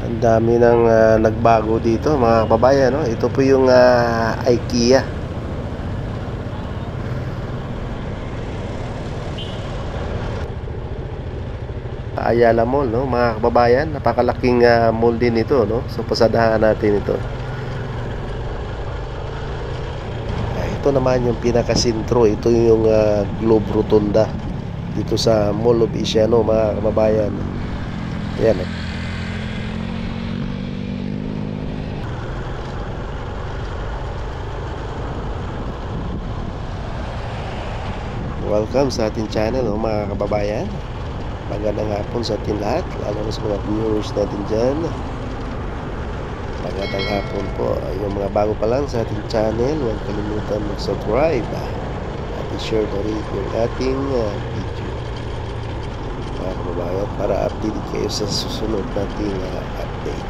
Ang dami ng nagbago dito mga kababayan, no? Ito po yung IKEA. Ayala Mall, no? Mga kababayan, napakalaking mall din ito, no? So pasadahan natin ito. Ito naman yung pinakasentro. Ito yung Globe Rotunda dito sa Mall of Asia, no, mga kababayan. Ayan, eh. Welcome sa ating channel, no, mga kababayan. Magandang hapon sa ating lahat, lalo na sa mga viewers natin dyan. Magandang hapon po. Yung mga bago pa lang sa ating channel, huwag kalimutan mag-subscribe at i-share na rin yung ating video, mga kababayan, para update kayo sa susunod nating update.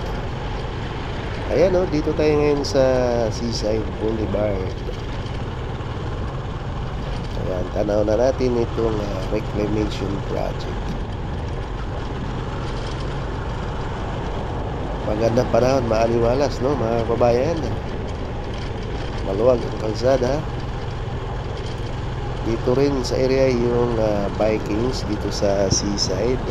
Ayan, no, dito tayo ngayon sa Seaside Boulevard. Ayan, tanaw na natin itong reclamation project. Magandang panahon, maaliwalas, no, mga kababayan. Maluwag ang kalsada. Dito rin sa area yung Vikings dito sa Seaside.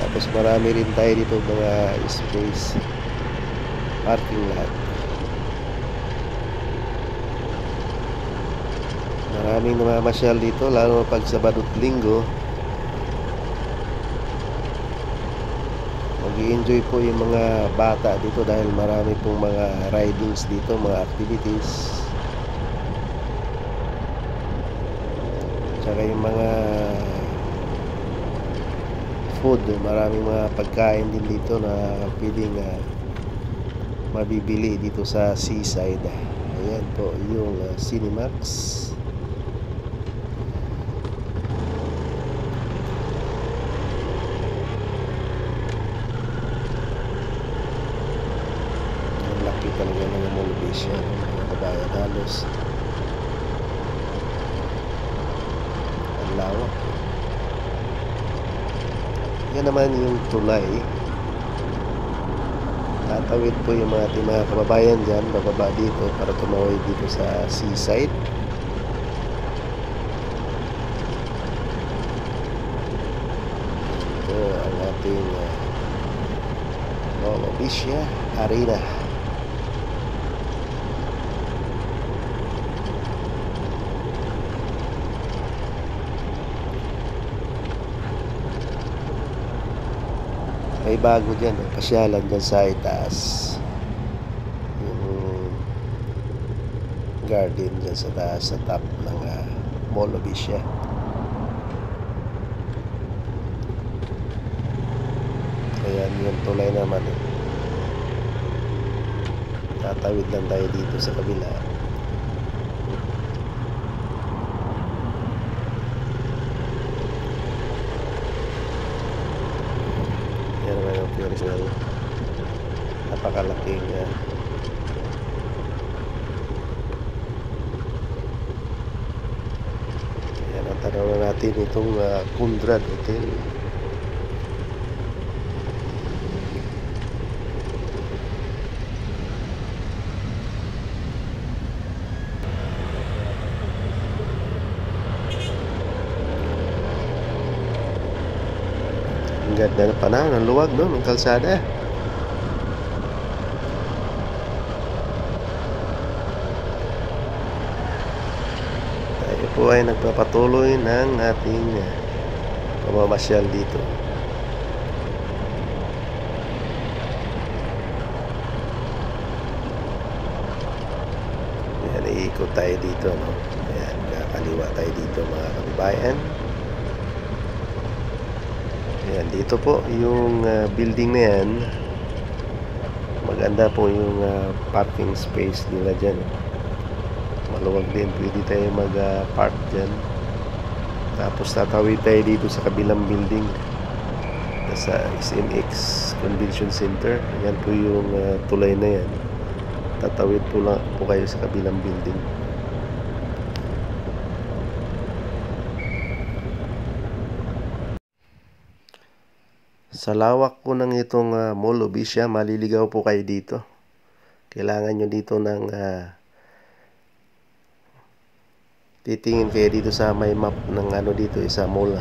Tapos marami rin tayo dito mga space, parking lot. Maraming namamasyal dito, lalo pag Sabado at Linggo. Mag-i-enjoy po yung mga bata dito dahil marami pong mga ridings dito, mga activities. Tsaka yung mga food, maraming mga pagkain din dito na pwedeng mabibili dito sa Seaside. Ayan po yung Cinemax. Talaga ng Mall of Asia, mga kabayan, halos ang lawak. Yan naman yung tulay. Tatawid po yung mga kababayan dyan, bababa dito para tumawid dito sa Seaside. Ito ang ating Mall of Asia Arena. May bago dyan, pasyalan dyan sa itaas. Yung garden dyan sa taas, sa top ng Mall of Asia. Ayan yung tulay naman. Tatawid lang tayo dito sa kabila. Yan naman yung original. Napakalaking yan ang tanaw na natin itong Conrad Hotel. Ang ganda na panahon, ang luwag, no, ng kalsada. Tayo po ay nagpapatuloy ng ating pamamasyal dito. Ayan, iikot tayo dito, no. Ayan, kakaliwa tayo dito, mga kababayan. Ayan, dito po yung building na yan. Maganda po yung parking space nila dyan. Maluwag din, pwede tayo mag-park dyan. Tapos tatawid tayo dito sa kabilang building, sa SMX Convention Center. Ayan po yung tulay na yan. Tatawid po lang po kayo sa kabilang building. Sa lawak po ng itong Mall of Asia, maliligaw po kayo dito. Kailangan nyo dito ng titingin kayo dito sa may map ng ano dito, isa mall.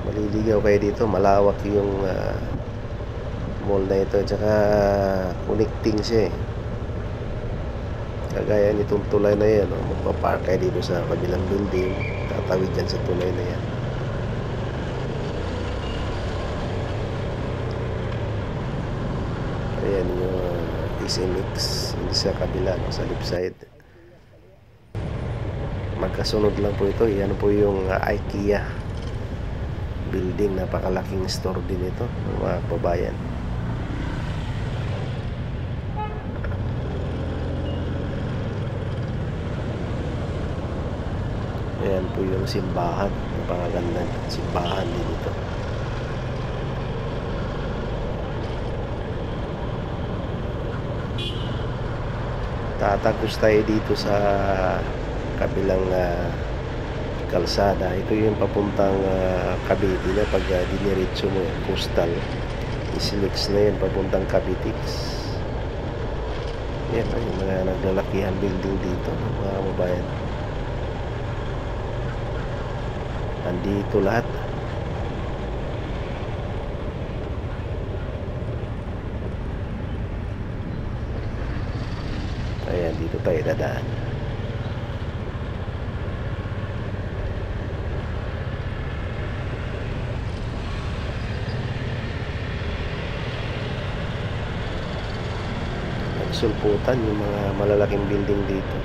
Maliligaw kayo dito, malawak yung mall na ito, tsaka connecting siya eh. Kagaya nitong tulay na yan, magpapark kayo dito sa kabilang building, tatawid dyan sa tulay na yan. Ayan yung SMX sa kabila, no, sa left side. Magkasunod lang po ito. Yan po yung IKEA building. Napakalaking store din ito, mga kababayan. Ayan po yung simbahan. Napakagandang simbahan din ito. Tatagos tayo dito sa kabilang kalsada. Ito yung papuntang Cavite na pag diniretso mo yan, coastal SLEX na yan, papuntang Cavitex. Yan yung mga naglalakihan building dito, mga kababayan. Andito lahat. Ayan, dito tayo dadaan. Sulputan yung mga malalaking building dito.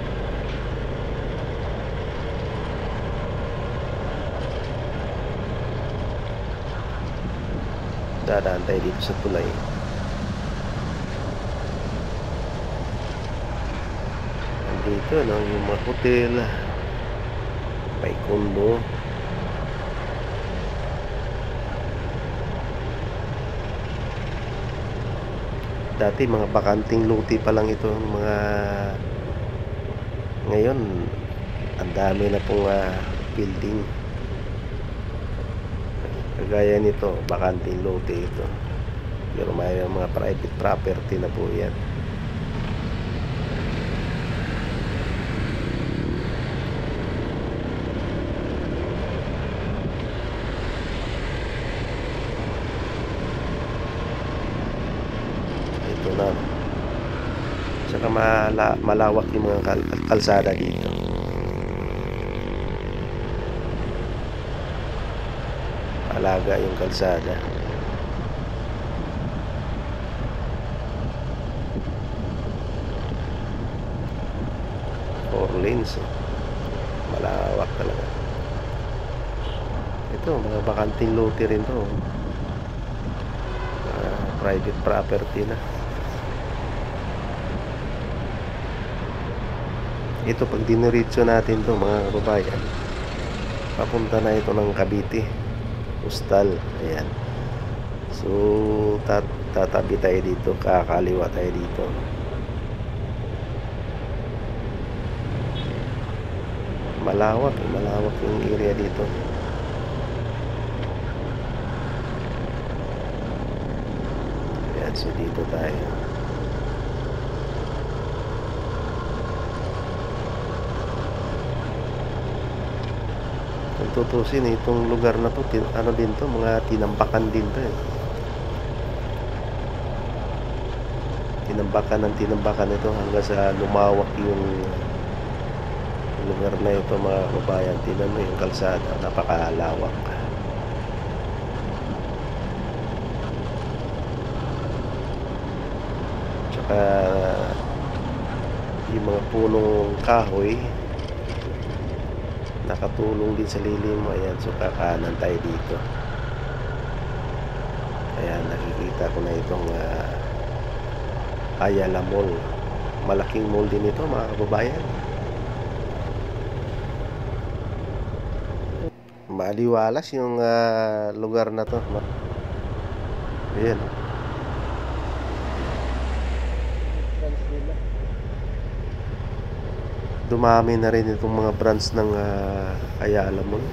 Dadaan tayo dito sa tulay. Dito no, yung mga hotel, may condo. Dati mga bakanting luti pa lang ito, mga ngayon ang dami na pong building. Kagaya nito, bakanting luti ito, pero may mga private property na po yan. Na. Saka malawak yung mga kalsada dito. Alaga yung kalsada. Four lanes eh. Malawak talaga. Ito mga bakanting lote rin to. Private property na. Ito pag diniretso natin to mga kababayan, papunta na ito ng Cavite Coastal. Ayan. So tatabi tayo dito, kakaliwa tayo dito. Malawak yung area dito. Ayan, so dito tayo. Kung tutusin itong lugar na to, ano din to, mga tinambakan din to eh. Tinambakan ito hanggang sa lumawak yung lugar na ito mga kababayan. Tingnan mo yung kalsada, napakalawak. Tsaka yung mga punong kahoy nakatulong din sa lilim mo. Ayan, so kakanan tayo dito. Ayan, nakikita ko na itong Ayala Mall. Malaking mall din ito mga kababayan. Maliwalas yung lugar na to. Ayan. Dumami na rin itong mga branch ng Ayala Mall.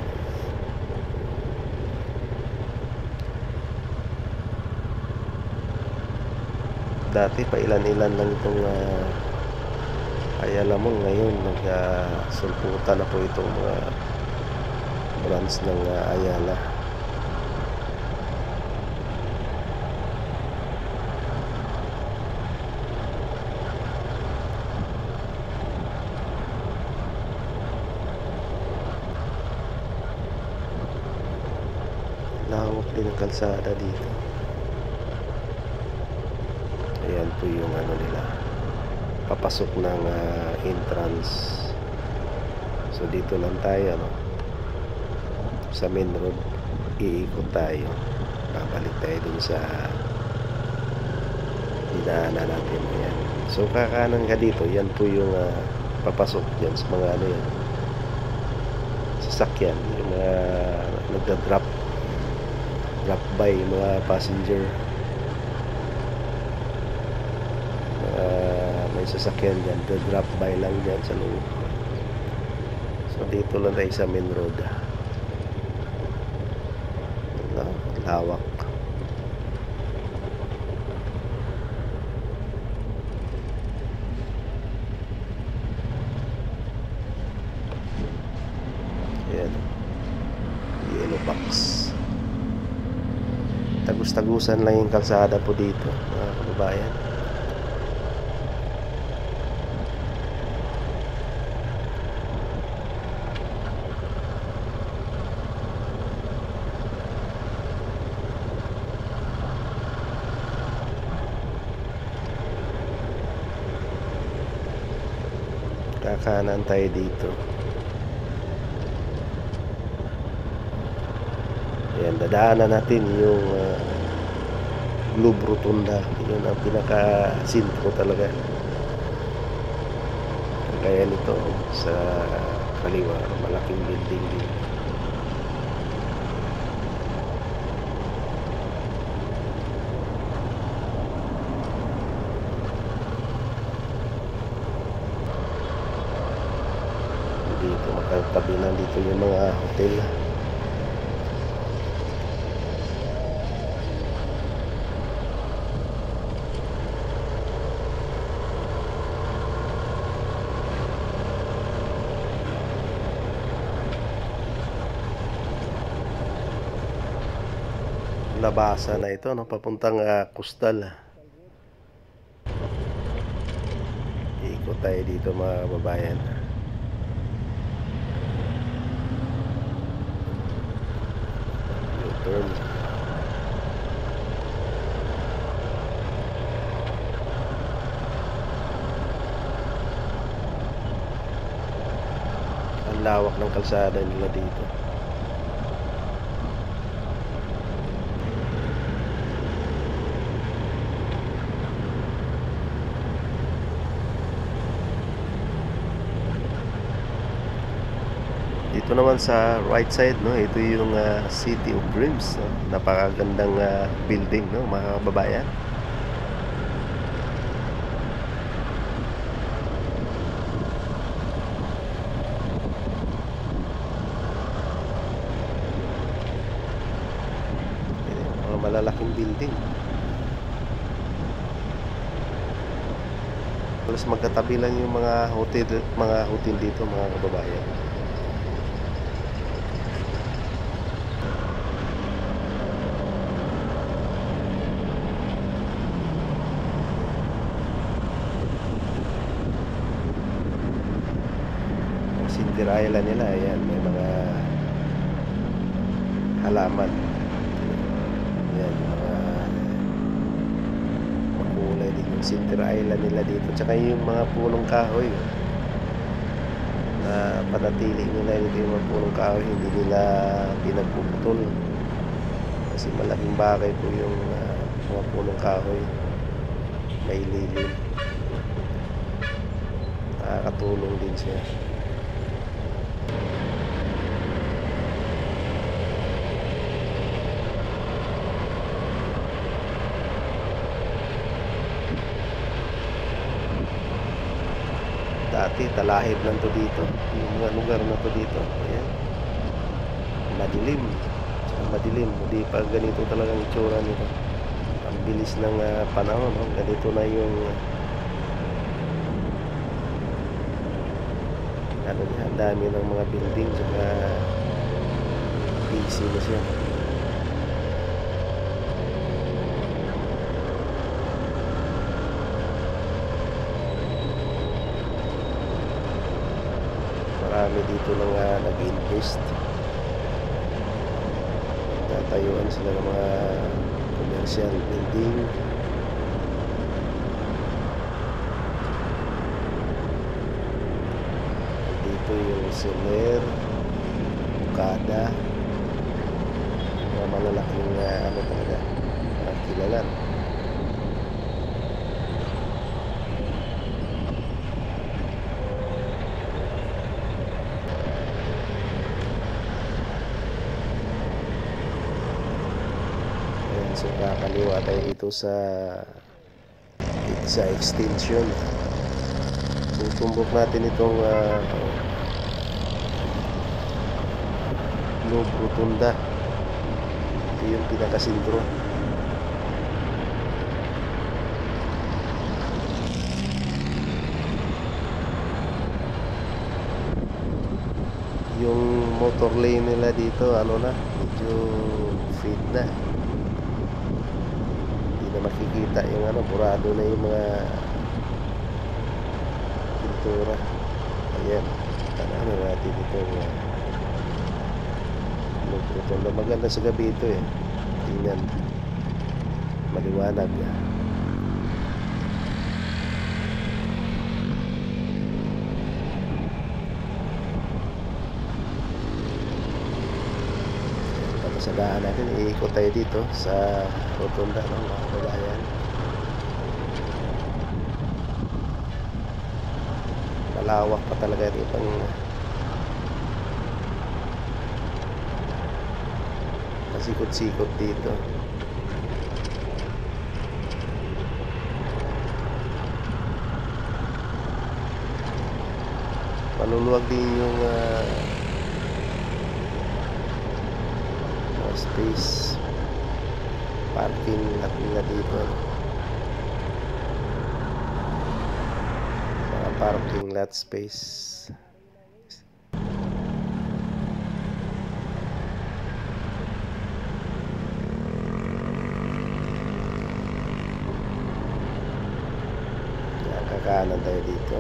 Dati pa ilan-ilan lang itong Ayala Mall. Ngayon sulputan na po itong mga branch ng Ayala. Lawak din ang kalsada dito. Ayan po yung ano nila, papasok ng entrance. So dito lang tayo, no? Sa main road, iikot tayo, babalik tayo dun sa dinaanan natin. Ayan. So kakanan ka dito, yan po yung papasok dyan sa mga ano yan, sasakyan, yung mga nagda-drop by mga passenger. May sasakyan dyan, drop by lang dyan sa loob. So dito lang tayo sa main road. Lawak. Ayan, yellow box. Tagus-tagusan lang yung kalsada po dito, mga kababayan. Kakanan tayo dito. Ayan, dadaanan natin yung Globe Rotunda. Yun ang pinaka-sintro talaga. Kaya nito sa kaliwa, malaking building din. Dito makatabi na dito yung mga hotel. Labasa na ito, no? Papuntang Coastal. Ikot tayo dito, mga kababayan. U-turn. Ang lawak ng kalsada nila dito. Dito naman sa right side, no, ito yung City of Dreams, no? Napakagandang building, no, mga kababayan. Mga malalaking building. Halos magkatabi lang yung mga hotel dito, mga kababayan. Sindirayla nila, ayan, may mga halaman. Ayan, mga makulay din yung sindirayla nila dito, tsaka yung mga punong kahoy na panatili nila dito, yung mga punong kahoy hindi nila pinagpuputol kasi malaking bagay po yung mga punong kahoy, may lilim, nakakatulong din siya. Dati talahib lang to dito, yung mga lugar na to dito. Ayan, madilim, hindi pa ganito talagang itsura nito. ang bilis ng panahon, no? Ganito na yung ano niya, ang dami ng mga building saka busy na siya. Marami dito nang nag-invest. Tatayuan sila ng mga commercial building. Dito yung Soler, Okada, mga malalaking ano talaga, kilala. So kakaliwa tayo dito sa extension. Tutumbok natin itong Loob Rotunda. Ito yung pinakasintro. Yung motor lane nila dito ano na, medyo fade na. Makikita yung ano, burado na yung mga pintura. Ayan, ano natin ito Rotunda. Maganda sa gabi ito eh, tingnan, maliwanag. Sa daan natin, iikot tayo dito sa Rotunda ng mga kababayan. Malawak pa talaga dito, pasikot-sikot dito. Maluluwag din yung space, parking lot nila dito, mga parking lot space. Kakanan tayo dito.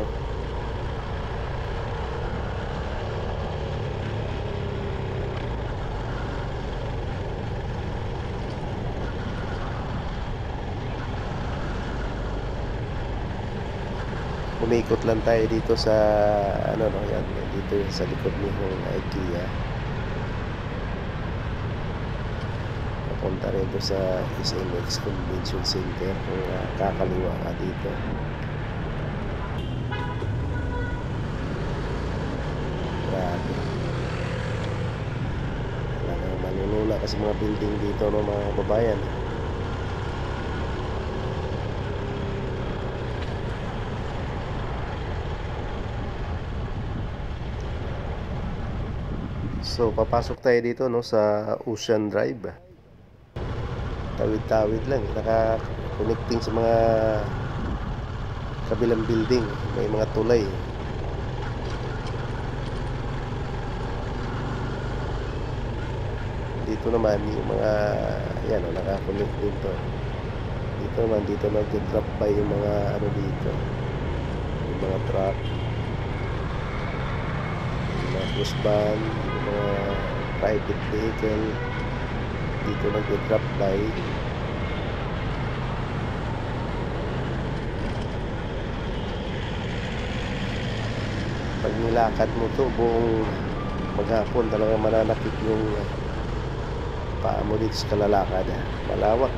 Umikot lang tayo dito sa ano no, yan dito sa likod ng IKEA. Papunta rin ito sa SMX Convention Center kung kakaliwa ka dito. Grabe. Talagang manunula kasi mga building dito no, mga babayan. So papasok tayo dito no sa Ocean Drive. Tawid-tawid lang, naka-connecting sa mga kabilang building, may mga tulay. Dito naman yung mga yan o, naka-connect dito. Dito naman, dito nag-drop by yung mga ano dito, yung mga truck, yung mga bus van, yung mga private vehicle. Dito nag-drop by. Pag nilakad mo to buong maghapon, talagang mananakit yung paa mo dito sa kalalakad. Malawak.